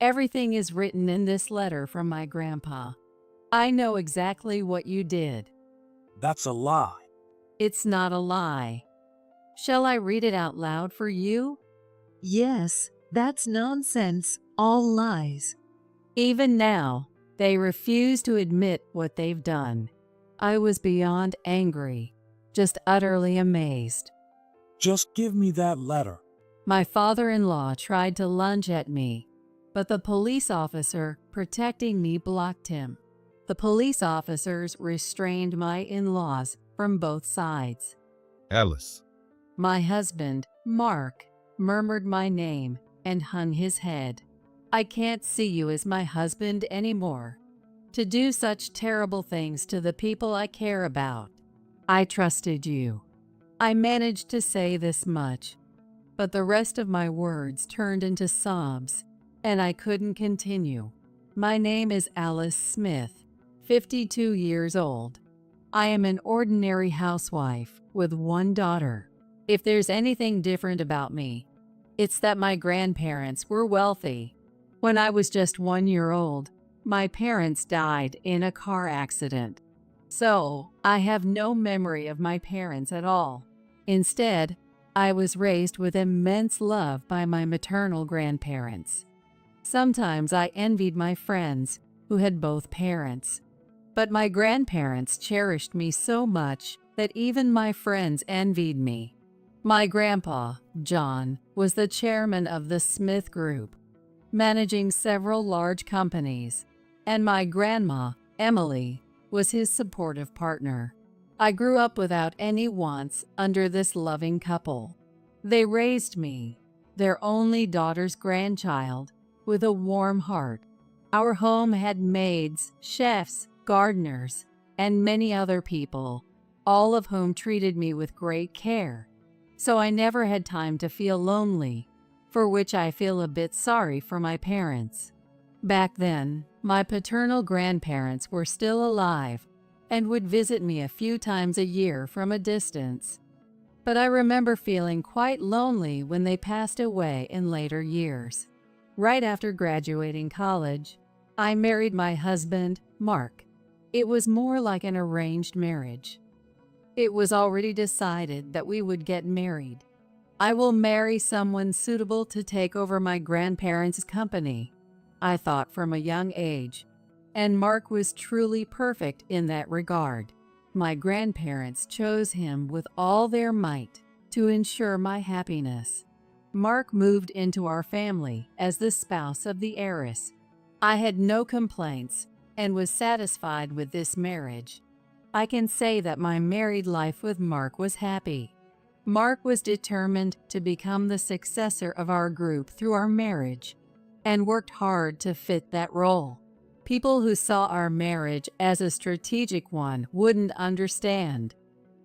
Everything is written in this letter from my grandpa. I know exactly what you did. That's a lie. It's not a lie. Shall I read it out loud for you? Yes, that's nonsense, all lies. Even now, they refuse to admit what they've done. I was beyond angry, just utterly amazed. Just give me that letter. My father-in-law tried to lunge at me, but the police officer protecting me blocked him. The police officers restrained my in-laws from both sides. Alice. My husband, Mark, murmured my name and hung his head. I can't see you as my husband anymore. To do such terrible things to the people I care about. I trusted you. I managed to say this much, but the rest of my words turned into sobs, and I couldn't continue. My name is Alice Smith, 52 years old. I am an ordinary housewife with one daughter. If there's anything different about me, it's that my grandparents were wealthy. When I was just 1 year old, my parents died in a car accident. So, I have no memory of my parents at all. Instead, I was raised with immense love by my maternal grandparents. Sometimes I envied my friends who had both parents. But my grandparents cherished me so much that even my friends envied me. My grandpa, John, was the chairman of the Smith Group, managing several large companies, and my grandma, Emily, was his supportive partner. I grew up without any wants under this loving couple. They raised me, their only daughter's grandchild, with a warm heart. Our home had maids, chefs, gardeners, and many other people, all of whom treated me with great care. So I never had time to feel lonely, for which I feel a bit sorry for my parents. Back then, my paternal grandparents were still alive and would visit me a few times a year from a distance. But I remember feeling quite lonely when they passed away in later years. Right after graduating college, I married my husband, Mark. It was more like an arranged marriage. It was already decided that we would get married. I will marry someone suitable to take over my grandparents' company, I thought from a young age, and Mark was truly perfect in that regard. My grandparents chose him with all their might to ensure my happiness. Mark moved into our family as the spouse of the heiress. I had no complaints and was satisfied with this marriage. I can say that my married life with Mark was happy. Mark was determined to become the successor of our group through our marriage and worked hard to fit that role. People who saw our marriage as a strategic one wouldn't understand,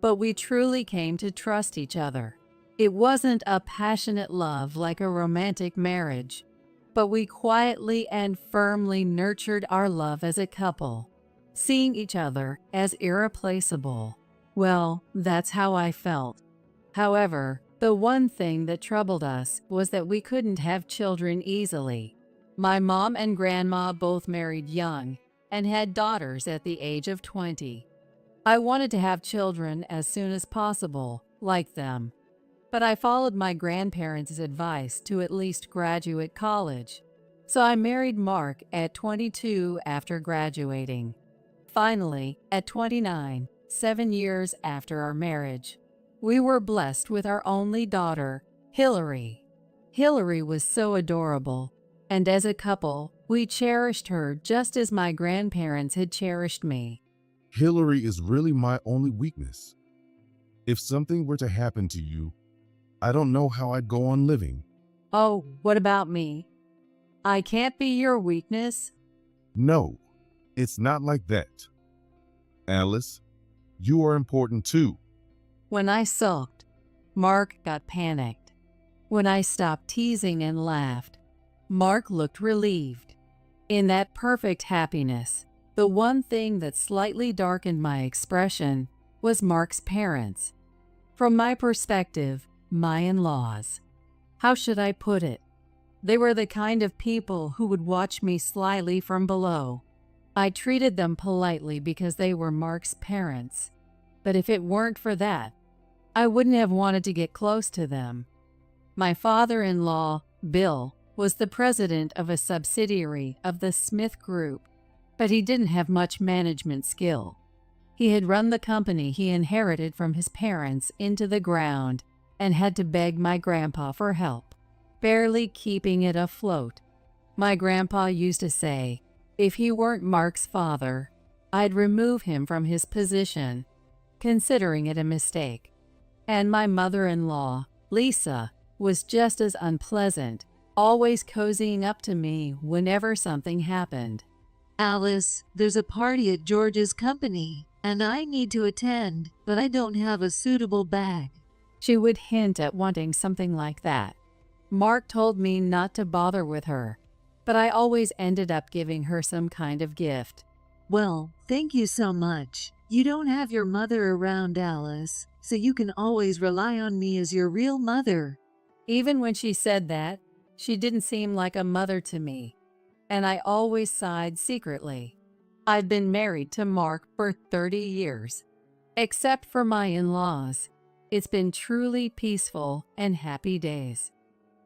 but we truly came to trust each other. It wasn't a passionate love like a romantic marriage, but we quietly and firmly nurtured our love as a couple, seeing each other as irreplaceable. Well, that's how I felt. However, the one thing that troubled us was that we couldn't have children easily. My mom and grandma both married young and had daughters at the age of 20. I wanted to have children as soon as possible, like them. But I followed my grandparents' advice to at least graduate college. So I married Mark at 22 after graduating. Finally, at 29, 7 years after our marriage, we were blessed with our only daughter, Hillary. Hillary was so adorable, and as a couple, we cherished her just as my grandparents had cherished me. Hillary is really my only weakness. If something were to happen to you, I don't know how I'd go on living. Oh, what about me? I can't be your weakness. No, it's not like that. Alice, you are important too. When I sulked, Mark got panicked. When I stopped teasing and laughed, Mark looked relieved. In that perfect happiness, the one thing that slightly darkened my expression was Mark's parents. From my perspective, my in-laws. How should I put it? They were the kind of people who would watch me slyly from below. I treated them politely because they were Mark's parents. But if it weren't for that, I wouldn't have wanted to get close to them. My father-in-law, Bill, was the president of a subsidiary of the Smith Group, but he didn't have much management skill. He had run the company he inherited from his parents into the ground and had to beg my grandpa for help, barely keeping it afloat. My grandpa used to say, if he weren't Mark's father, I'd remove him from his position, considering it a mistake. And my mother-in-law, Lisa, was just as unpleasant, always cozying up to me whenever something happened. Alice, there's a party at George's company, and I need to attend, but I don't have a suitable bag. She would hint at wanting something like that. Mark told me not to bother with her, but I always ended up giving her some kind of gift. Well, thank you so much. You don't have your mother around, Alice, so you can always rely on me as your real mother. Even when she said that, she didn't seem like a mother to me, and I always sighed secretly. I've been married to Mark for 30 years. Except for my in-laws, it's been truly peaceful and happy days.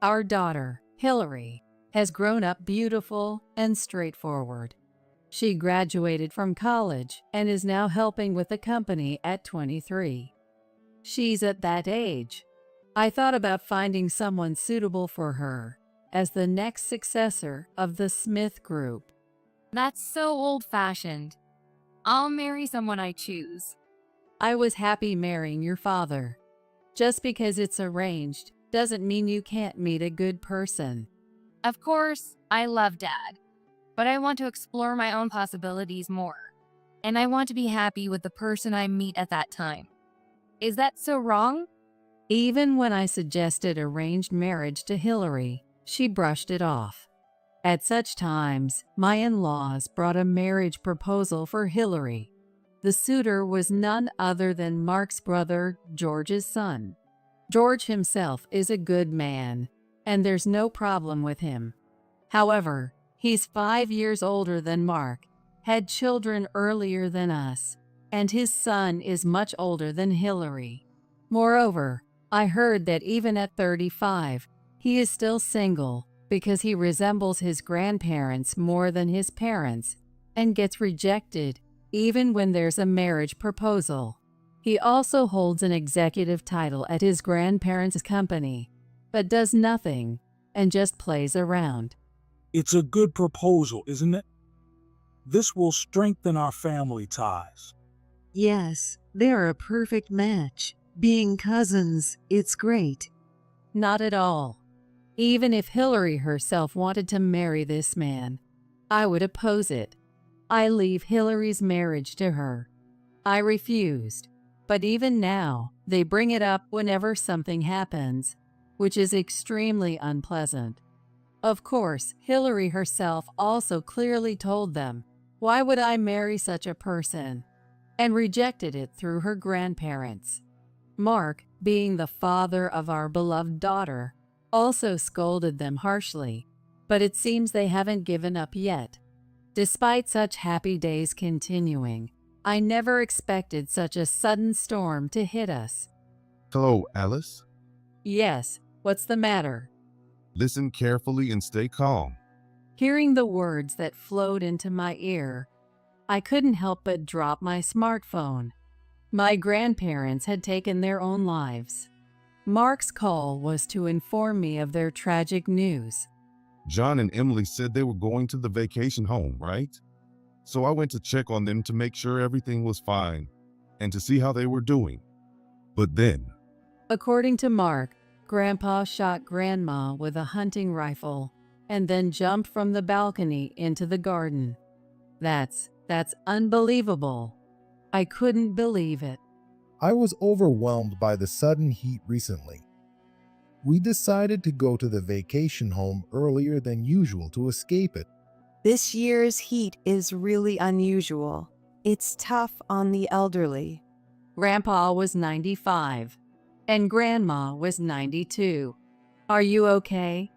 Our daughter, Hillary, has grown up beautiful and straightforward. She graduated from college and is now helping with the company at 23. She's at that age. I thought about finding someone suitable for her as the next successor of the Smith Group. That's so old-fashioned. I'll marry someone I choose. I was happy marrying your father. Just because it's arranged doesn't mean you can't meet a good person. Of course, I love Dad, but I want to explore my own possibilities more, and I want to be happy with the person I meet at that time. Is that so wrong? Even when I suggested arranged marriage to Hillary, she brushed it off. At such times, my in-laws brought a marriage proposal for Hillary. The suitor was none other than Mark's brother, George's son. George himself is a good man, and there's no problem with him. However, he's 5 years older than Mark, had children earlier than us, and his son is much older than Hillary. Moreover, I heard that even at 35, he is still single because he resembles his grandparents more than his parents and gets rejected even when there's a marriage proposal. He also holds an executive title at his grandparents' company, but does nothing and just plays around. It's a good proposal, isn't it? This will strengthen our family ties. Yes, they're a perfect match. Being cousins, it's great. Not at all. Even if Hillary herself wanted to marry this man, I would oppose it. I leave Hillary's marriage to her. I refused, but even now, they bring it up whenever something happens, which is extremely unpleasant. Of course, Hillary herself also clearly told them, why would I marry such a person? And rejected it through her grandparents. Mark, being the father of our beloved daughter, also scolded them harshly, but it seems they haven't given up yet. Despite such happy days continuing, I never expected such a sudden storm to hit us. Hello, Alice. Yes, what's the matter? Listen carefully and stay calm. Hearing the words that flowed into my ear, I couldn't help but drop my smartphone. My grandparents had taken their own lives. Mark's call was to inform me of their tragic news. John and Emily said they were going to the vacation home, right? So I went to check on them to make sure everything was fine and to see how they were doing. But then, According to Mark, Grandpa shot Grandma with a hunting rifle and then jumped from the balcony into the garden. That's unbelievable. I couldn't believe it. I was overwhelmed by the sudden heat recently. We decided to go to the vacation home earlier than usual to escape it. This year's heat is really unusual. It's tough on the elderly. Grandpa was 95, and Grandma was 92. Are you okay?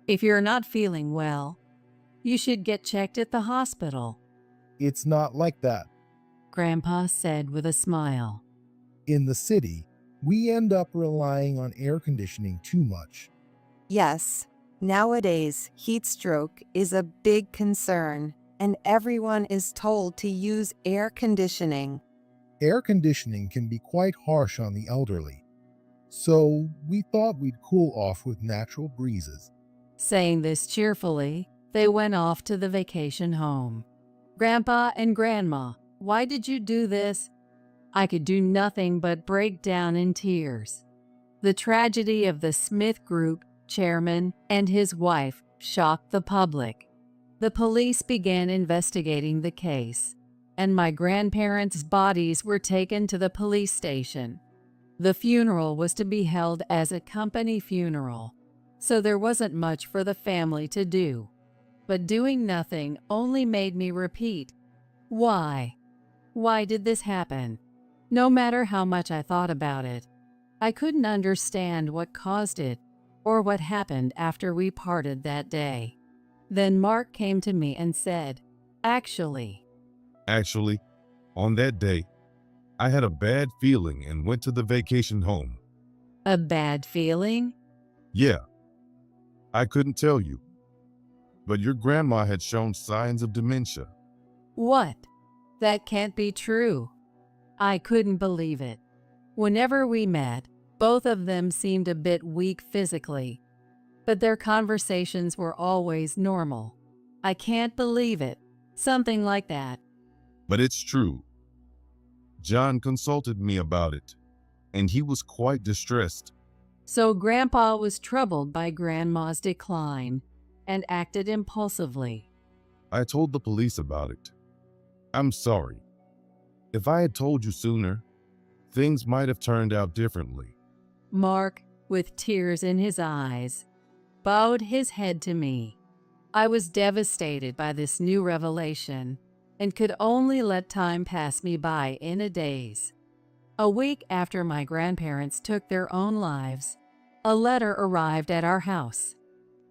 If you're not feeling well, you should get checked at the hospital, It's not like that. Grandpa said with a smile. In the city, we end up relying on air conditioning too much. Yes, nowadays, heat stroke is a big concern, and everyone is told to use air conditioning. Air conditioning can be quite harsh on the elderly, so we thought we'd cool off with natural breezes. Saying this cheerfully, they went off to the vacation home. Grandpa and Grandma, why did you do this? I could do nothing but break down in tears. The tragedy of the Smith Group chairman and his wife shocked the public. The police began investigating the case, and my grandparents' bodies were taken to the police station. The funeral was to be held as a company funeral, so there wasn't much for the family to do. But doing nothing only made me repeat, why? Why did this happen? No matter how much I thought about it, I couldn't understand what caused it or what happened after we parted that day. Then Mark came to me and said, Actually, on that day, I had a bad feeling and went to the vacation home. a bad feeling? Yeah, I couldn't tell you, but your grandma had shown signs of dementia. What? That can't be true. I couldn't believe it. Whenever we met, both of them seemed a bit weak physically, but their conversations were always normal. I can't believe it. Something like that. But it's true. John consulted me about it, and he was quite distressed. So Grandpa was troubled by Grandma's decline and acted impulsively. I told the police about it. I'm sorry. If I had told you sooner, things might have turned out differently. Mark, with tears in his eyes, bowed his head to me. I was devastated by this new revelation and could only let time pass me by in a daze. A week after my grandparents took their own lives, a letter arrived at our house.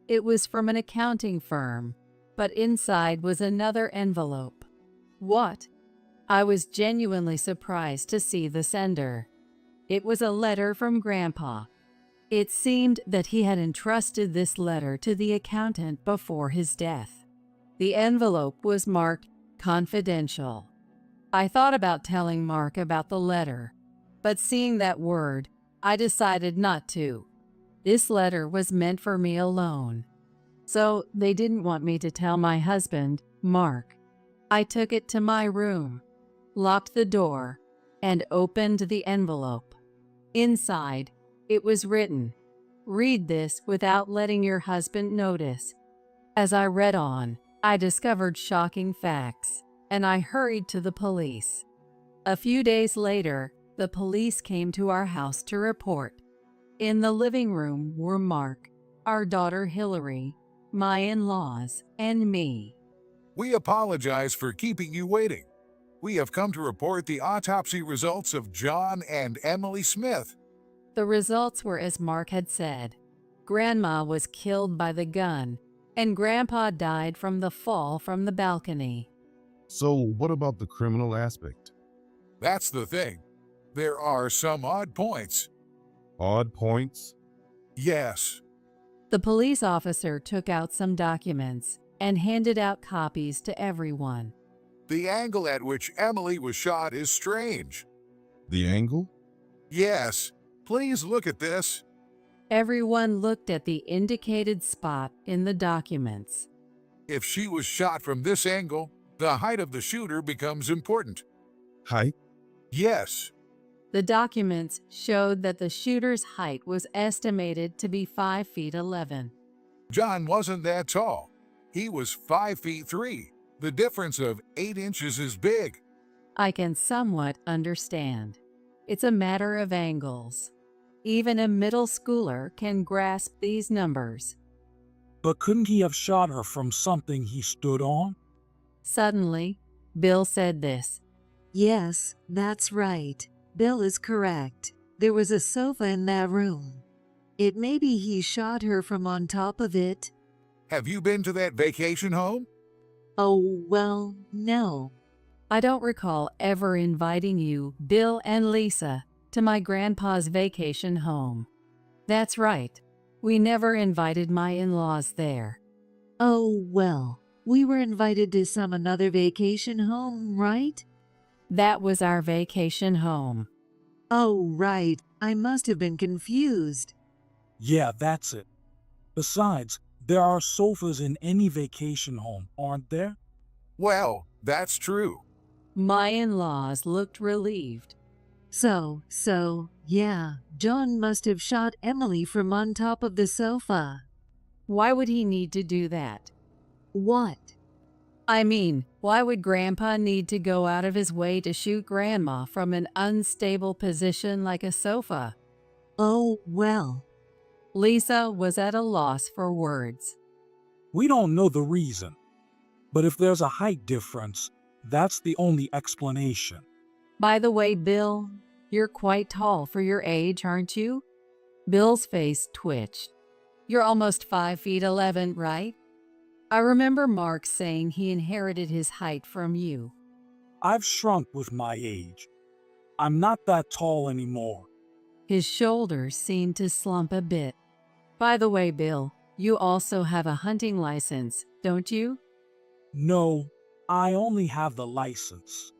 It was from an accounting firm, but inside was another envelope. What? I was genuinely surprised to see the sender. It was a letter from Grandpa. It seemed that he had entrusted this letter to the accountant before his death. The envelope was marked confidential. I thought about telling Mark about the letter, but seeing that word, I decided not to. This letter was meant for me alone. So they didn't want me to tell my husband, Mark. I took it to my room, locked the door, and opened the envelope. Inside, it was written, "Read this without letting your husband notice." As I read on, I discovered shocking facts, and I hurried to the police. A few days later, the police came to our house to report. In the living room were Mark, our daughter Hillary, my in-laws, and me. We apologize for keeping you waiting. We have come to report the autopsy results of John and Emily Smith. The results were as Mark had said. Grandma was killed by the gun, and Grandpa died from the fall from the balcony. So what about the criminal aspect? That's the thing. There are some odd points. Odd points? Yes, The police officer took out some documents and handed out copies to everyone. the angle at which Emily was shot is strange. The angle? Yes, please look at this. Everyone looked at the indicated spot in the documents. If she was shot from this angle, the height of the shooter becomes important. Height? Yes, The documents showed that the shooter's height was estimated to be 5 feet 11. John wasn't that tall. He was 5 feet 3. The difference of 8 inches is big. I can somewhat understand. It's a matter of angles. Even a middle schooler can grasp these numbers. But couldn't he have shot her from something he stood on? Suddenly, Bill said this. Yes, that's right. Bill is correct. There was a sofa in that room. Maybe he shot her from on top of it, Have you been to that vacation home? Oh, well, no. I don't recall ever inviting you, Bill and Lisa, to my grandpa's vacation home. That's right. We never invited my in-laws there. Oh, well, we were invited to some another vacation home, right? That was our vacation home. Oh, right. I must have been confused. Yeah, that's it. Besides, there are sofas in any vacation home, aren't there? Well, that's true. My in-laws looked relieved. Yeah, John must have shot Emily from on top of the sofa. Why would he need to do that? What? I mean, why would Grandpa need to go out of his way to shoot Grandma from an unstable position like a sofa? Oh, well. Lisa was at a loss for words. We don't know the reason. But if there's a height difference, that's the only explanation. By the way, Bill, you're quite tall for your age, aren't you? Bill's face twitched. You're almost 5'11", right? I remember Mark saying he inherited his height from you. I've shrunk with my age. I'm not that tall anymore. His shoulders seemed to slump a bit. By the way, Bill, you also have a hunting license, don't you? No, I only have the license.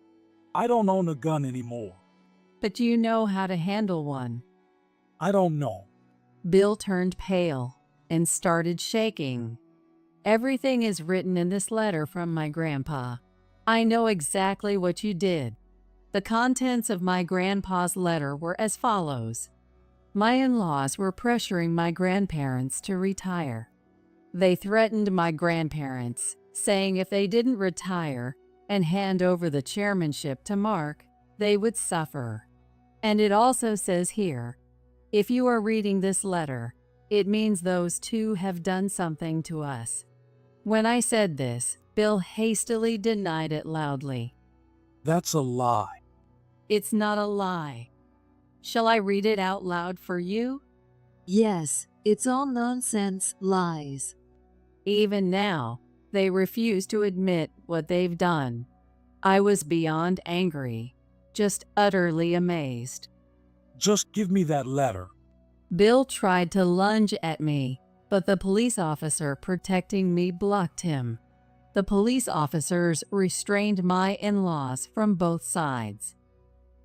I don't own a gun anymore. But you know how to handle one. I don't know. Bill turned pale and started shaking. Everything is written in this letter from my grandpa. I know exactly what you did. The contents of my grandpa's letter were as follows. My in-laws were pressuring my grandparents to retire. They threatened my grandparents, saying if they didn't retire and hand over the chairmanship to Mark, they would suffer. And it also says here, if you are reading this letter, it means those two have done something to us. When I said this, Bill hastily denied it loudly. That's a lie. It's not a lie. Shall I read it out loud for you? Yes, it's all nonsense, lies. Even now, they refuse to admit what they've done. I was beyond angry, just utterly amazed. Just give me that letter. Bill tried to lunge at me, but the police officer protecting me blocked him. The police officers restrained my in-laws from both sides.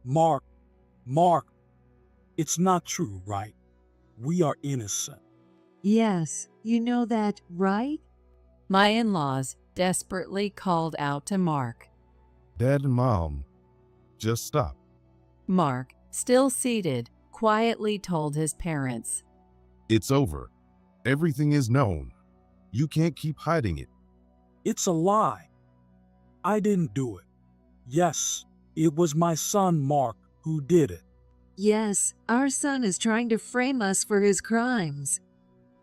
Mark, it's not true, right? We are innocent. Yes, you know that, right? My in-laws desperately called out to Mark. Dad and Mom, just stop. Mark, still seated, quietly told his parents. It's over. Everything is known. You can't keep hiding it. It's a lie. I didn't do it. Yes, it was my son Mark who did it. Yes, our son is trying to frame us for his crimes.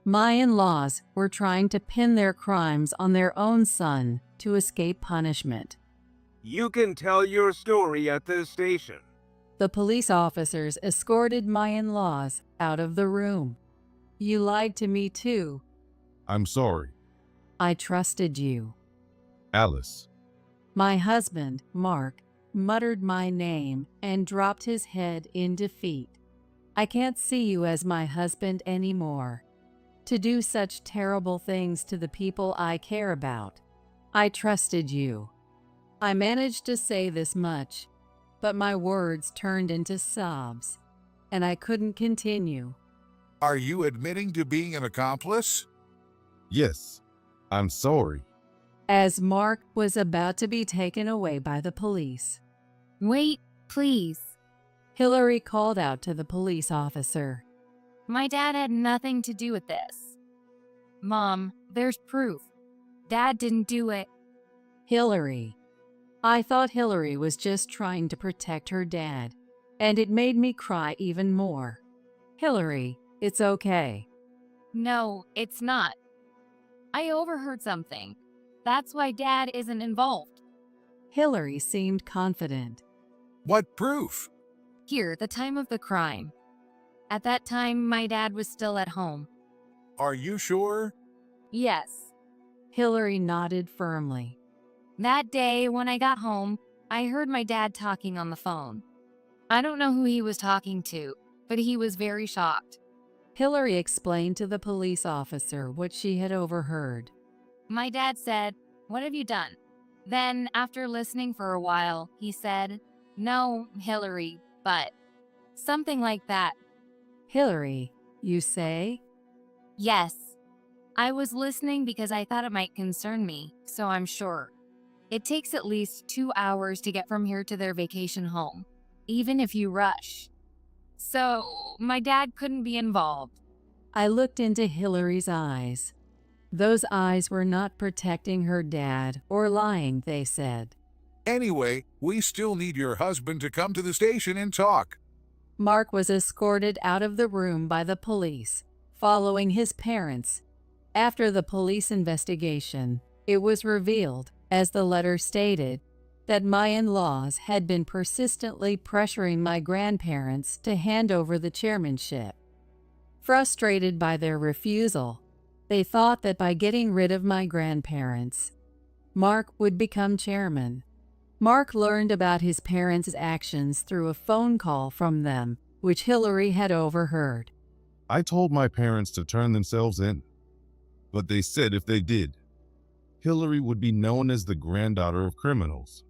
My in-laws were trying to pin their crimes on their own son to escape punishment. You can tell your story at the station. The police officers escorted my in-laws out of the room. You lied to me too. I'm sorry. I trusted you. Alice. My husband, Mark, muttered my name and dropped his head in defeat. I can't see you as my husband anymore. To do such terrible things to the people I care about. I trusted you. I managed to say this much, but my words turned into sobs, and I couldn't continue. Are you admitting to being an accomplice? Yes. I'm sorry. As Mark was about to be taken away by the police, Wait, please. Hillary called out to the police officer. My dad had nothing to do with this. Mom, there's proof. Dad didn't do it. Hillary. I thought Hillary was just trying to protect her dad, and it made me cry even more. Hillary, it's okay. No, it's not. I overheard something. That's why Dad isn't involved. Hillary seemed confident. What proof? Here, the time of the crime. At that time, my dad was still at home. Are you sure? Yes. Hillary nodded firmly. That day when I got home, I heard my dad talking on the phone. I don't know who he was talking to, but he was very shocked. Hillary explained to the police officer what she had overheard. My dad said, "What have you done?" Then, after listening for a while, he said, "No, Hillary, but..." Something like that. Hillary, you say? Yes. I was listening because I thought it might concern me, so I'm sure. It takes at least 2 hours to get from here to their vacation home, even if you rush. So, my dad couldn't be involved. I looked into Hillary's eyes. Those eyes were not protecting her dad or lying, they said. Anyway, we still need your husband to come to the station and talk. Mark was escorted out of the room by the police, following his parents. After the police investigation, it was revealed, as the letter stated, that my in-laws had been persistently pressuring my grandparents to hand over the chairmanship. Frustrated by their refusal, they thought that by getting rid of my grandparents, Mark would become chairman. Mark learned about his parents' actions through a phone call from them, which Hillary had overheard. I told my parents to turn themselves in, but they said if they did, Hillary would be known as the granddaughter of criminals.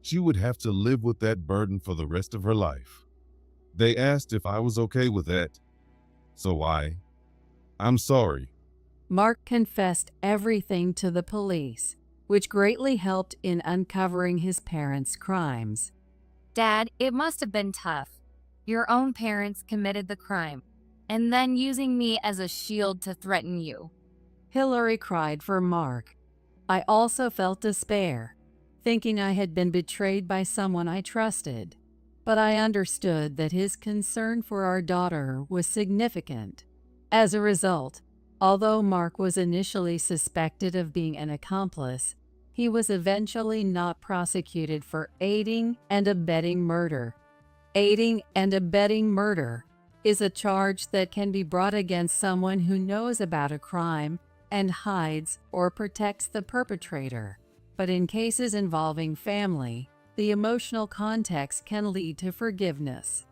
She would have to live with that burden for the rest of her life. They asked if I was okay with that, so I'm sorry. Mark confessed everything to the police, which greatly helped in uncovering his parents' crimes. Dad, it must have been tough. Your own parents committed the crime, and then using me as a shield to threaten you. Hillary cried for Mark. I also felt despair, thinking I had been betrayed by someone I trusted. But I understood that his concern for our daughter was significant. As a result, although Mark was initially suspected of being an accomplice, he was eventually not prosecuted for aiding and abetting murder. Aiding and abetting murder is a charge that can be brought against someone who knows about a crime and hides or protects the perpetrator. But in cases involving family, the emotional context can lead to forgiveness.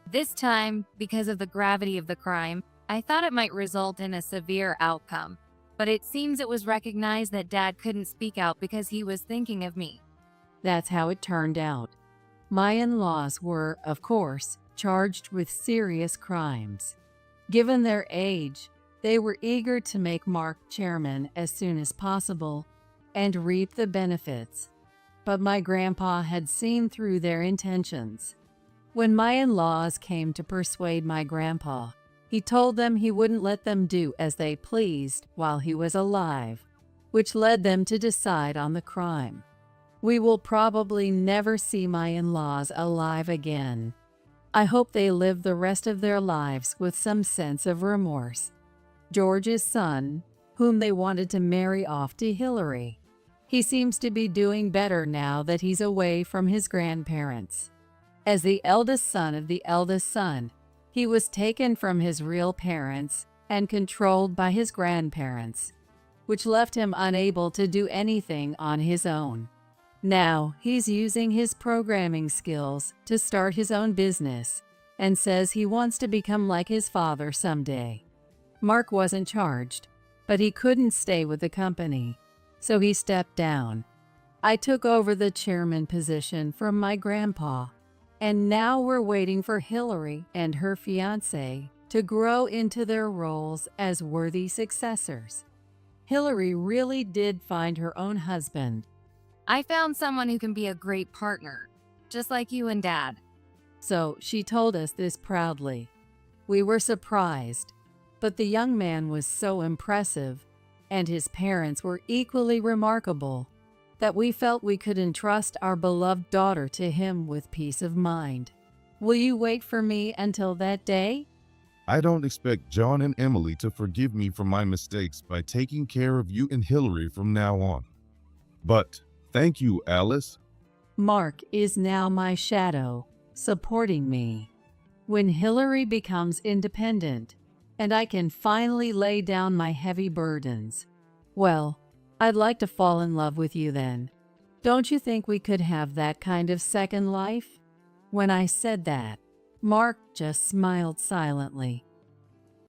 This time, because of the gravity of the crime, I thought it might result in a severe outcome, but it seems it was recognized that Dad couldn't speak out because he was thinking of me. That's how it turned out. My in-laws were, of course, charged with serious crimes. Given their age, they were eager to make Mark chairman as soon as possible and reap the benefits. But my grandpa had seen through their intentions. When my in-laws came to persuade my grandpa, he told them he wouldn't let them do as they pleased while he was alive, which led them to decide on the crime. We will probably never see my in-laws alive again. I hope they live the rest of their lives with some sense of remorse. George's son, whom they wanted to marry off to Hillary. He seems to be doing better now that he's away from his grandparents. As the eldest son of the eldest son, he was taken from his real parents and controlled by his grandparents, which left him unable to do anything on his own. Now he's using his programming skills to start his own business and says he wants to become like his father someday. Mark wasn't charged, but he couldn't stay with the company, so he stepped down. I took over the chairman position from my grandpa, and now we're waiting for Hillary and her fiancé to grow into their roles as worthy successors. Hillary really did find her own husband. I found someone who can be a great partner, just like you and Dad. So she told us this proudly. We were surprised, but the young man was so impressive, and his parents were equally remarkable, that we felt we could entrust our beloved daughter to him with peace of mind. Will you wait for me until that day? I don't expect John and Emily to forgive me for my mistakes by taking care of you and Hillary from now on. But thank you, Alice. Mark is now my shadow, supporting me. When Hillary becomes independent, and I can finally lay down my heavy burdens, well, I'd like to fall in love with you then. Don't you think we could have that kind of second life? When I said that, Mark just smiled silently.